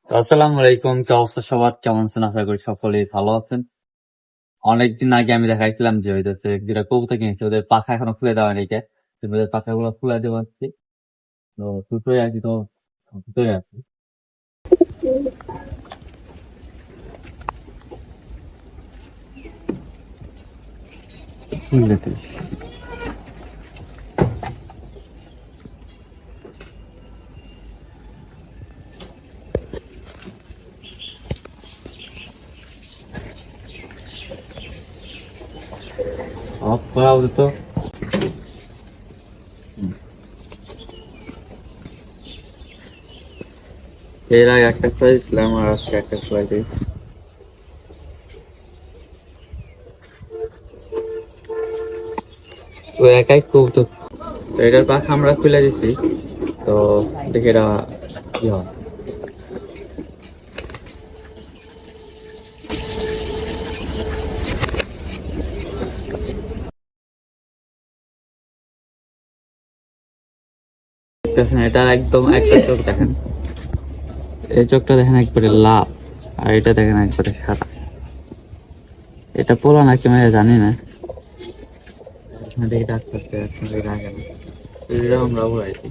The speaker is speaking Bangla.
তো আসসালামু আলাইকুম, কি অবস্থা সবার? কেমন আছেন? আশা করি সকলেই ভালো আছেন। অনেকদিন আগে আমি দেখাইছিলাম যে ওইটাতে যেটা কবুতর কিনেছি, ওদের পাখা এখনো খুলে দেওয়া নেই। ওদের পাখাগুলো খুলে দেওয়া হচ্ছে, তো দুটোই আর কি, তো দুটোই আছে। খুললে তুই অফ করা ওদের তো। এর আগে একটা খুলে দিয়েছিলাম আর আজকে একটা খুলে দিই। তো একাই কবুতর, তো এটার পাখা আমরা খুলে দিচ্ছি, তো দেখি এটা কি হয়। দেখতেছেন এটার একদম একটা চোখ দেখেন, এই চোখটা দেখেন একবারে লাল, আর এটা দেখেন একবারে সাদা। এটা পোলা নাকি আমি জানি না, দেখি ডাক্তার লাগে না, এটা আমরা উড়াইছি।